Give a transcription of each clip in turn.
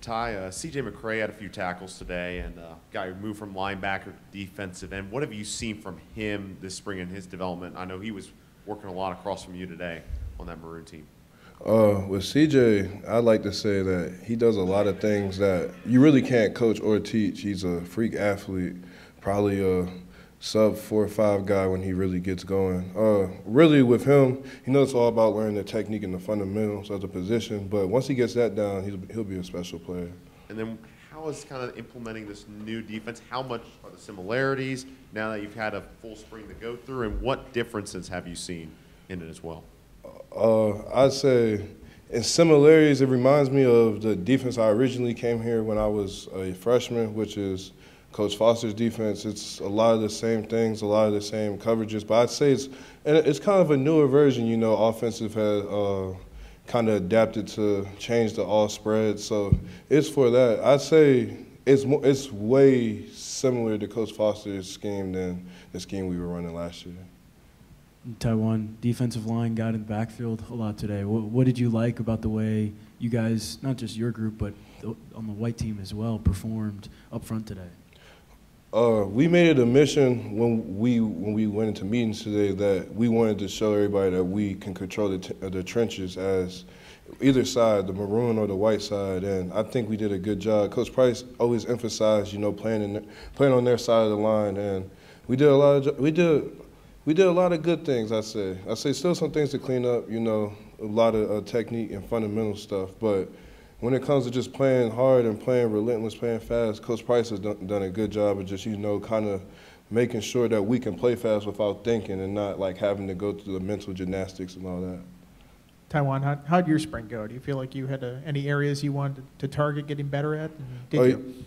C.J. Mcrae had a few tackles today, and guy moved from linebacker to defensive end. What have you seen from him this spring in his development? I know he was working a lot across from you today on that Maroon team. With CJ, I'd like to say that he does a lot of things that you really can't coach or teach. He's a freak athlete, probably a sub 4 or 5 guy when he really gets going. Really with him, he knows it's all about learning the technique and the fundamentals of the position, but once he gets that down, he'll be a special player. And then how is kind of implementing this new defense? How much are the similarities now that you've had a full spring to go through, and what differences have you seen in it as well? I'd say in similarities, it reminds me of the defense I originally came here when I was a freshman, which is Coach Foster's defense. It's a lot of the same things, a lot of the same coverages, but I'd say it's kind of a newer version. You know, offensive has kind of adapted to change the all spread, so it's for that. I'd say it's way similar to Coach Foster's scheme than the scheme we were running last year. TyJuan, defensive line got in the backfield a lot today. What did you like about the way you guys, not just your group, but on the white team as well, performed up front today? We made it a mission when we went into meetings today that we wanted to show everybody that we can control the trenches as either side, the maroon or the white side, and I think we did a good job. Coach Price always emphasized, you know, playing on their side of the line, and we did a lot of good things. I say still some things to clean up, you know, a lot of technique and fundamental stuff, but when it comes to just playing hard and playing relentless, playing fast, Coach Price has done a good job of just, you know, kind of making sure that we can play fast without thinking and not like having to go through the mental gymnastics and all that. TyJuan, how'd your spring go? Do you feel like you had any areas you wanted to target getting better at? Did you?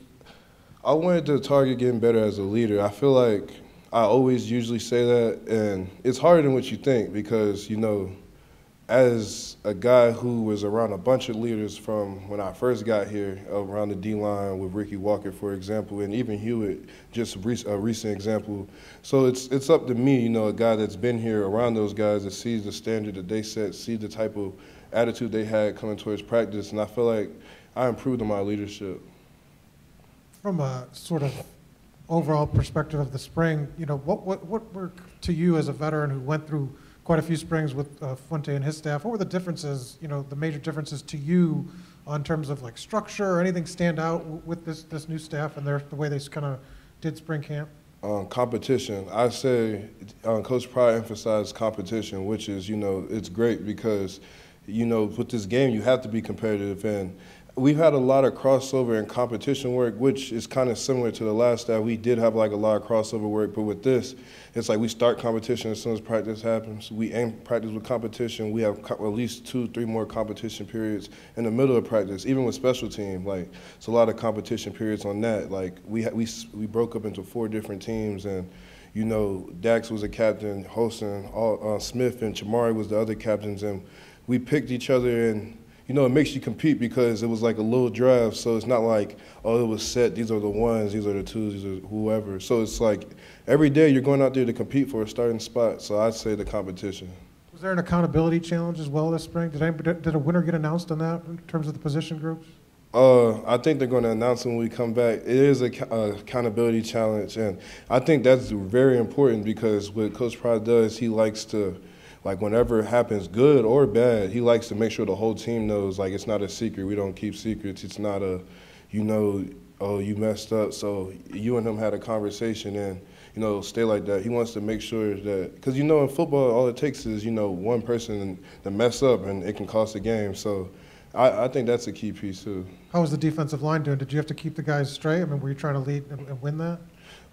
I wanted to target getting better as a leader. I feel like I always usually say that, and it's harder than what you think because, you know, as a guy who was around a bunch of leaders from when I first got here, around the D-line with Ricky Walker, for example, and even Hewitt, just a recent example. So it's up to me, you know, a guy that's been here around those guys that sees the standard that they set, see the type of attitude they had coming towards practice, and I feel like I improved on my leadership. From a sort of overall perspective of the spring, you know, what were, to you as a veteran who went through quite a few springs with Fuente and his staff, what were the differences, you know, the major differences to you in terms of like structure or anything stand out with this new staff and the way they kind of did spring camp? Competition. I say Coach Pryor emphasized competition, which is, you know, it's great because, you know, with this game you have to be competitive, and we've had a lot of crossover and competition work, which is kind of similar to the last staff. We did have like a lot of crossover work, but with this, it's like we start competition as soon as practice happens. We aim practice with competition. We have at least 2-3 more competition periods in the middle of practice, even with special team. Like, it's a lot of competition periods on that. Like, we broke up into 4 different teams, and, you know, Dax was a captain, Holston, Smith and Chamari was the other captains, and we picked each other, and you know, it makes you compete because it was like a little draft, so it's not like, oh, it was set, these are the ones, these are the twos, these are whoever. So it's like every day you're going out there to compete for a starting spot, so I'd say the competition. Was there an accountability challenge as well this spring? Did a winner get announced on that in terms of the position groups? I think they're going to announce when we come back. It is a accountability challenge, and I think that's very important because what Coach Pryor does, he likes to, like, whenever it happens, good or bad, he likes to make sure the whole team knows, like, it's not a secret. We don't keep secrets. It's not a, you know, oh, you messed up. So you and him had a conversation and, you know, stay like that. He wants to make sure that, because, you know, in football, all it takes is, you know, one person to mess up and it can cost a game. So I think that's a key piece, too. How was the defensive line doing? Did you have to keep the guys straight? I mean, were you trying to lead and win that?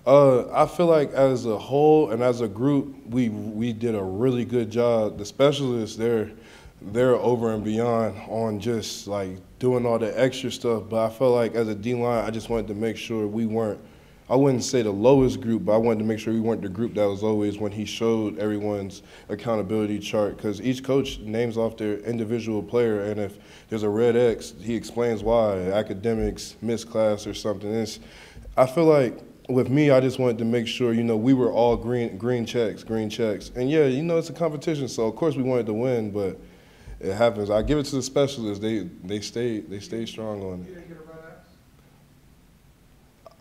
I feel like as a whole and as a group, we did a really good job. The specialists, they're over and beyond on just like doing all the extra stuff. But I felt like as a D-line, I just wanted to make sure we weren't, I wouldn't say the lowest group, but I wanted to make sure we weren't the group that was always when he showed everyone's accountability chart. Because each coach names off their individual player, and if there's a red X, he explains why, academics, missed class or something. I feel like with me, I just wanted to make sure, you know, we were all green checks. And, yeah, you know, it's a competition, so, of course, we wanted to win, but it happens. I give it to the specialists. They stay strong on it.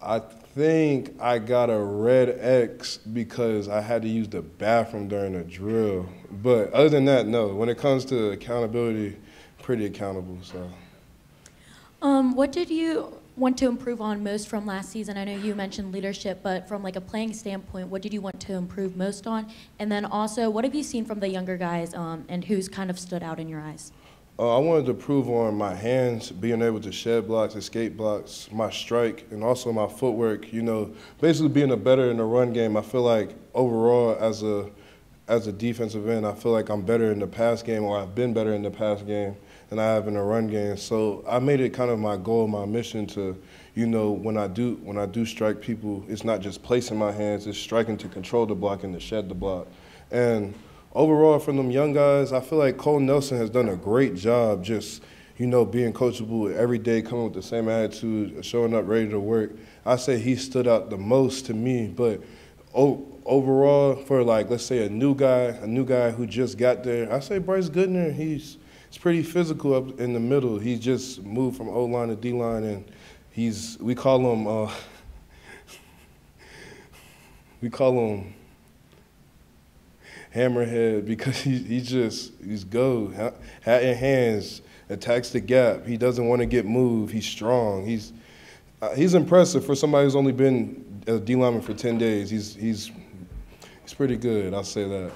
I think I got a red X because I had to use the bathroom during a drill. But other than that, no. When it comes to accountability, pretty accountable. So. What did you want to improve on most from last season? I know you mentioned leadership, but from like a playing standpoint, what did you want to improve most on? And then also, what have you seen from the younger guys, and who's kind of stood out in your eyes? I wanted to improve on my hands, being able to shed blocks, escape blocks, my strike, and also my footwork. You know, basically being a better in the run game. I feel like overall as a defensive end, I feel like I'm better in the pass game, or I've been better in the pass game than I have in the run game. So I made it kind of my goal, my mission to, you know, when I do strike people, it's not just placing my hands, it's striking to control the block and to shed the block. And overall, from them young guys, I feel like Cole Nelson has done a great job just, you know, being coachable every day, coming with the same attitude, showing up ready to work. I say he stood out the most to me, but overall, for like, let's say a new guy who just got there, I say Bryce Goodner, he's pretty physical up in the middle. He just moved from O-line to D-line, and we call him Hammerhead because he's go, hat in hands, attacks the gap. He doesn't want to get moved. He's strong. He's impressive for somebody who's only been a D lineman for 10 days. He's pretty good. I'll say that.